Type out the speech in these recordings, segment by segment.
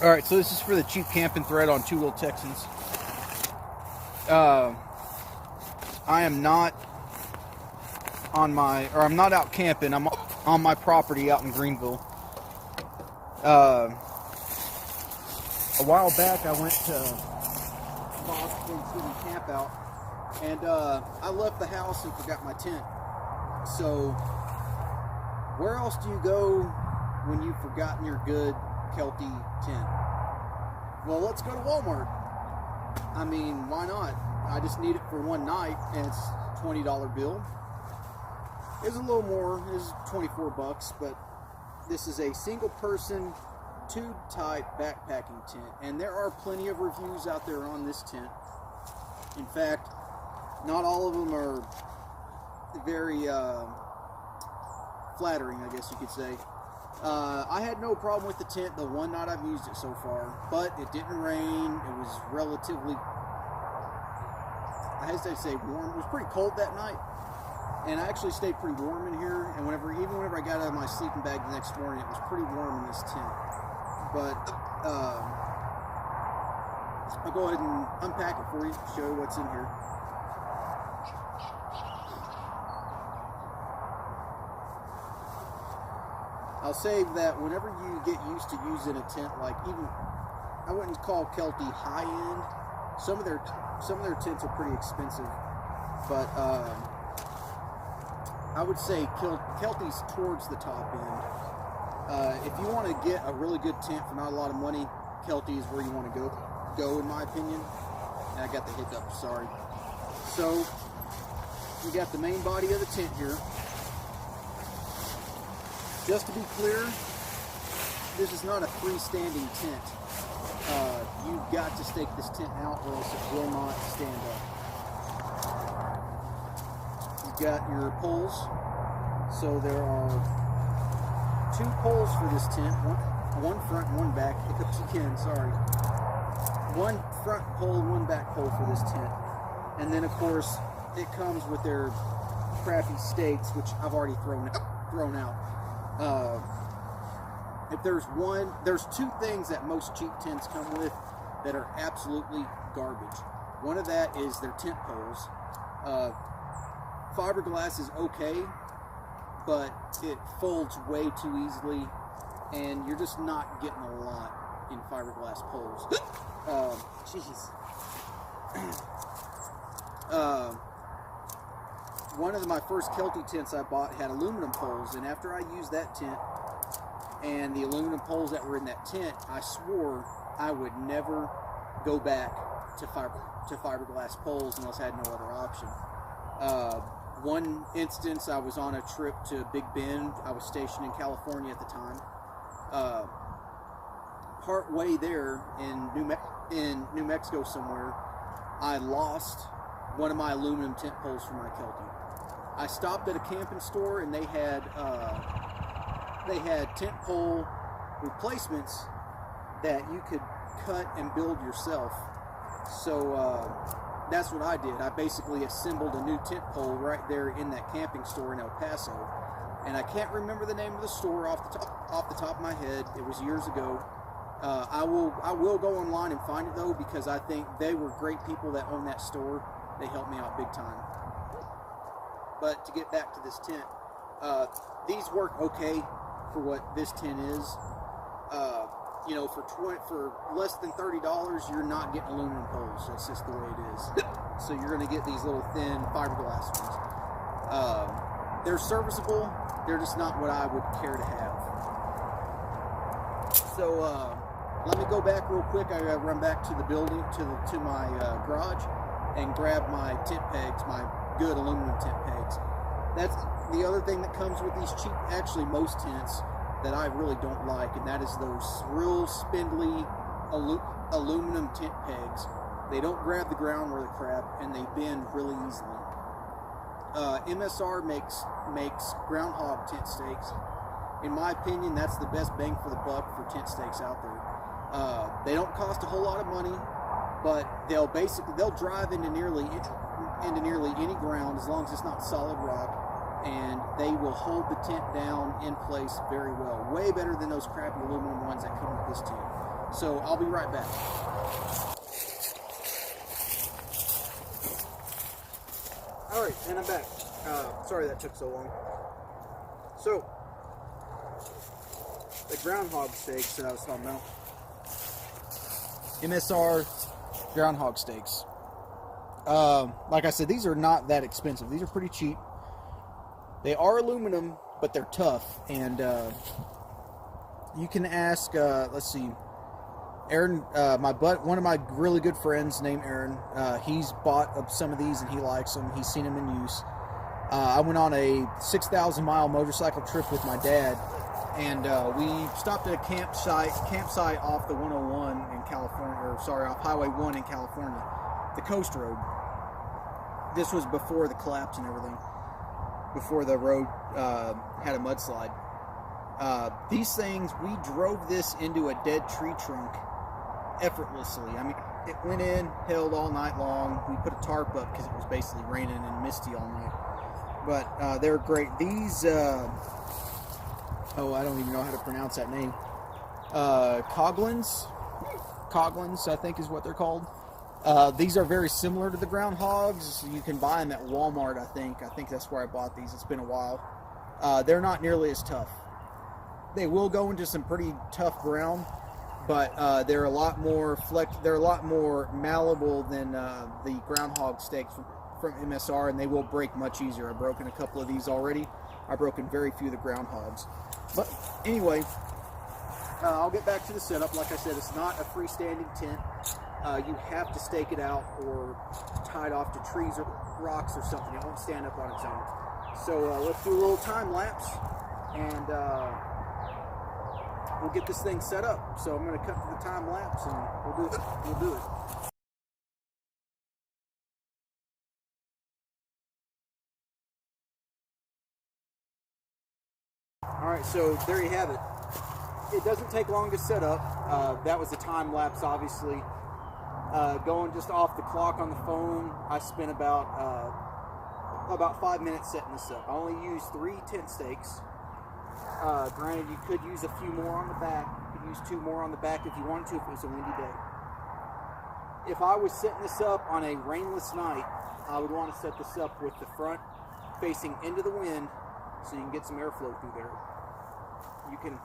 Alright, so this is for the cheap camping thread on Two Wheel Texans. I am not on I'm not out camping. I'm on my property out in Greenville. A while back I went to Bob's Thanksgiving camp out, and I left the house and forgot my tent. So where else do you go when you've forgotten your good Kelty tent? Well, let's go to Walmart. I mean, why not? I just need it for one night, and it's a $20 bill. It's a little more. It's 24 bucks, but this is a single person tube type backpacking tent, and there are plenty of reviews out there on this tent. In fact, not all of them are very flattering, I guess you could say. I had no problem with the tent the one night I've used it so far, but it didn't rain. It was relatively, I hesitate to say warm. It was pretty cold that night, and I actually stayed pretty warm in here, and even whenever I got out of my sleeping bag the next morning, it was pretty warm in this tent. But I'll go ahead and unpack it for you, show you what's in here. I'll say that whenever you get used to using a tent, like even, I wouldn't call Kelty high end. Some of their tents are pretty expensive, but I would say Kelty's towards the top end. If you want to get a really good tent for not a lot of money, Kelty is where you want to go in my opinion. And I got the hiccup, sorry. So you got the main body of the tent here. Just to be clear, this is not a freestanding tent. You've got to stake this tent out or else it will not stand up. You've got your poles. So there are 2 poles for this tent, one front and one back. Hiccups again, sorry. One front pole, one back pole for this tent. And then of course, it comes with their crappy stakes, which I've already thrown out. If there's 2 things that most cheap tents come with that are absolutely garbage. One of that is their tent poles. Fiberglass is okay, but it folds way too easily, and you're just not getting a lot in fiberglass poles. Jeez. One of my first Kelty tents I bought had aluminum poles, and after I used that tent and the aluminum poles that were in that tent, I swore I would never go back to fiberglass poles unless I had no other option. One instance, I was on a trip to Big Bend. I was stationed in California at the time. Part way there in New Mexico somewhere, I lost one of my aluminum tent poles for my Kelty. I stopped at a camping store, and they had tent pole replacements that you could cut and build yourself. So that's what I did. I basically assembled a new tent pole right there in that camping store in El Paso, and I can't remember the name of the store off the top of my head. It was years ago. I will go online and find it though, because I think they were great people that own that store. They helped me out big time. But to get back to this tent, these work okay for what this tent is. You know, for less than $30, you're not getting aluminum poles. That's just the way it is. So you're going to get these little thin fiberglass ones. They're serviceable. They're just not what I would care to have. So let me go back real quick. I gotta run back to the building, to my garage, and grab my tent pegs, my good aluminum tent pegs. That's the other thing that comes with these cheap, actually most tents, that I really don't like, and that is those real spindly aluminum tent pegs. They don't grab the ground worth of crap, and they bend really easily. MSR makes groundhog tent stakes. In my opinion, that's the best bang for the buck for tent stakes out there. They don't cost a whole lot of money, but they'll drive into nearly any ground as long as it's not solid rock, and they will hold the tent down in place very well. Way better than those crappy aluminum ones that come with this tent. So I'll be right back. All right, and I'm back. Sorry that took so long. So, the groundhog steaks that I was talking about. MSR groundhog steaks. Like I said, these are not that expensive. These are pretty cheap. They are aluminum, but they're tough. And you can ask, let's see, Aaron, one of my really good friends named Aaron, he's bought some of these and he likes them. He's seen them in use. I went on a 6,000 mile motorcycle trip with my dad, and we stopped at a campsite off the 101 in California, off Highway 1 in California, the coast road. This was before the collapse and everything, before the road had a mudslide. These things, we drove this into a dead tree trunk effortlessly. I mean, it went in, held all night long. We put a tarp up because it was basically raining and misty all night. But they're great. These, I don't even know how to pronounce that name. Coglins, I think is what they're called. These are very similar to the groundhogs. You can buy them at Walmart, I think. I think that's where I bought these. It's been a while. They're not nearly as tough. They will go into some pretty tough ground, but they're a lot more they're a lot more malleable than the groundhog steaks from MSR, and they will break much easier. I've broken a couple of these already. I've broken very few of the groundhogs. But anyway, I'll get back to the setup. Like I said, it's not a freestanding tent. You have to stake it out or tie it off to trees or rocks or something. It won't stand up on its own. So let's do a little time lapse, and we'll get this thing set up. So I'm going to cut to the time lapse, and we'll do it. Alright, so there you have it. It doesn't take long to set up. That was a time lapse, obviously. Going just off the clock on the phone, I spent about 5 minutes setting this up. I only used 3 tent stakes. Granted, you could use a few more on the back. You could use 2 more on the back if you wanted to, if it was a windy day. If I was setting this up on a rainless night, I would want to set this up with the front facing into the wind so you can get some airflow through there. You can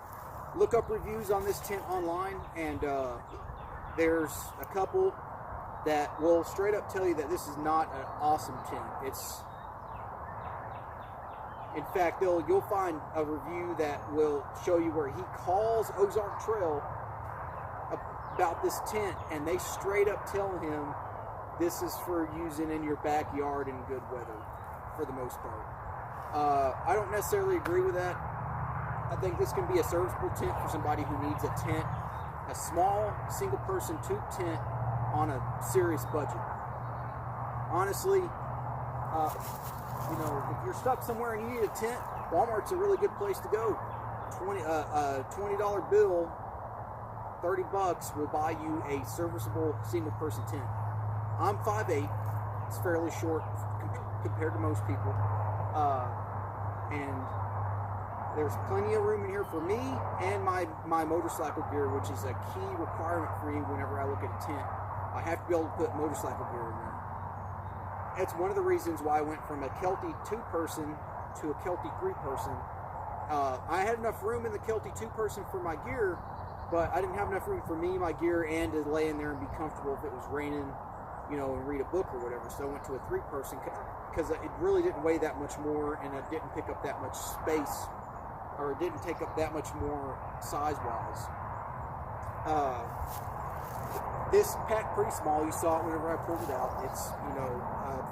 look up reviews on this tent online, and there's a couple that will straight up tell you that this is not an awesome tent. In fact, you'll find a review that will show you where he calls Ozark Trail about this tent, and they straight up tell him this is for using in your backyard in good weather, for the most part. I don't necessarily agree with that. I think this can be a serviceable tent for somebody who needs a tent, a small single-person tube tent on a serious budget. Honestly, if you're stuck somewhere and you need a tent, Walmart's a really good place to go. $20 bill, $30 will buy you a serviceable single-person tent. I'm 5'8". It's fairly short compared to most people. And there's plenty of room in here for me and my motorcycle gear, which is a key requirement for me whenever I look at a tent. I have to be able to put motorcycle gear in there. It's one of the reasons why I went from a Kelty 2-person to a Kelty 3-person. I had enough room in the Kelty 2-person for my gear, but I didn't have enough room for me, my gear, and to lay in there and be comfortable if it was raining, and read a book or whatever. So I went to a 3-person because it really didn't weigh that much more, and it didn't pick up that much space, or it didn't take up that much more size-wise. This packed pretty small. You saw it whenever I pulled it out. It's, a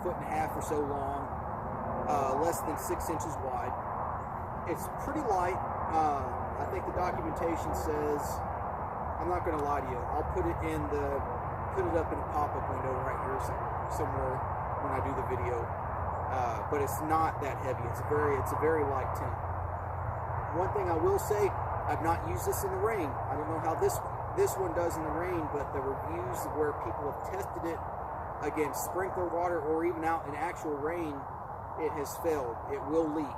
1.5 feet or so long, less than 6 inches wide. It's pretty light. I think the documentation says, I'm not going to lie to you, I'll put it up in a pop-up window right here somewhere when I do the video. But it's not that heavy. It's a very light tent. One thing I will say, I've not used this in the rain. I don't know how this one does in the rain, but the reviews where people have tested it against sprinkler water or even out in actual rain, it has failed. It will leak.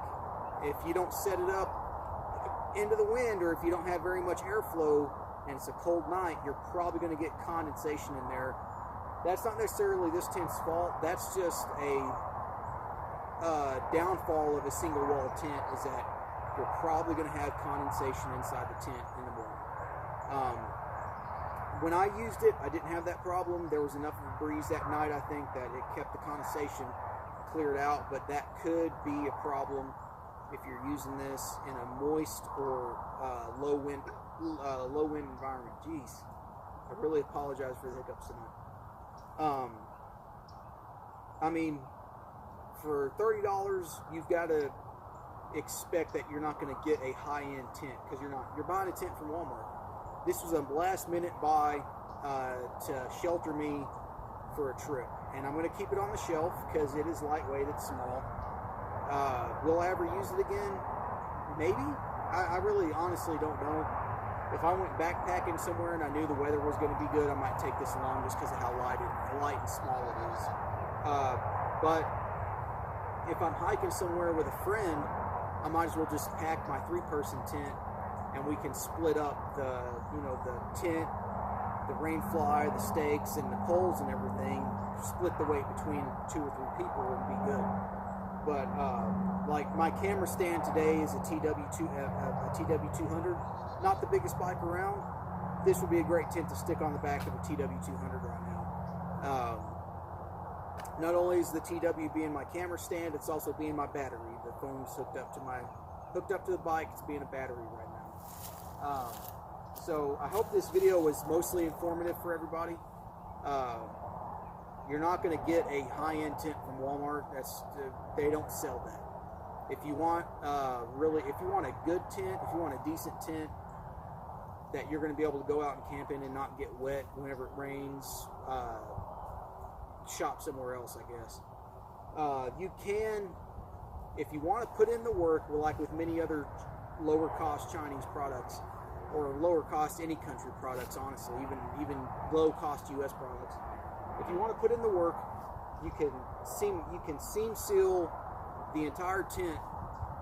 If you don't set it up into the wind, or if you don't have very much airflow, and it's a cold night, you're probably going to get condensation in there. That's not necessarily this tent's fault. That's just a downfall of a single wall tent, is that you're probably going to have condensation inside the tent in the morning. When I used it, I didn't have that problem. There was enough of a breeze that night, I think, that it kept the condensation cleared out, but that could be a problem if you're using this in a moist or low wind environment. Jeez, I really apologize for the hiccups tonight. I mean, for $30, you've got to expect that you're not going to get a high-end tent, because you're buying a tent from Walmart. This was a last-minute buy to shelter me for a trip, and I'm going to keep it on the shelf because it is lightweight, it's small. Will I ever use it again? Maybe. I really honestly don't know. If I went backpacking somewhere and I knew the weather was going to be good, I might take this along just because of how light and small it is. But if I'm hiking somewhere with a friend, I might as well just pack my 3-person tent, and we can split up the tent, the rain fly, the stakes, and the poles and everything. Split the weight between 2 or 3 people and be good. But like my camera stand today is a TW200, not the biggest bike around. This would be a great tent to stick on the back of a TW200 right now. Not only is the TW being my camera stand, it's also being my battery. The phone's hooked up to the bike. It's being a battery right now. So I hope this video was mostly informative for everybody. You're not going to get a high-end tent from Walmart. They don't sell that. If you want a good tent, if you want a decent tent that you're going to be able to go out and camp in and not get wet whenever it rains, shop somewhere else, I guess. You can, if you want to put in the work, like with many other lower-cost Chinese products, or lower-cost any country products, honestly, even low-cost U.S. products. If you want to put in the work, you can seam seal the entire tent,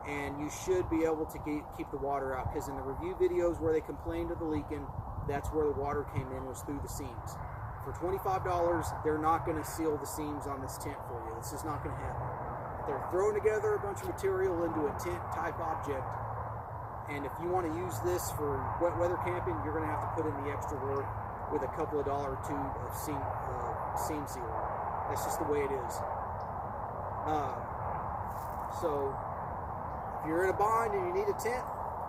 and you should be able to keep the water out. Because in the review videos where they complained of the leaking, that's where the water came in, was through the seams. For $25, they're not going to seal the seams on this tent for you. This is not going to happen. They're throwing together a bunch of material into a tent-type object, and if you want to use this for wet weather camping, you're going to have to put in the extra work with a couple of $1 or $2 of seam sealer. That's just the way it is. So if you're in a bind and you need a tent,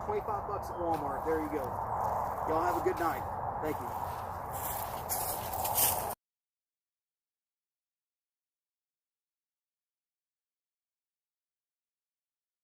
$25 at Walmart. There you go. Y'all have a good night. Thank you.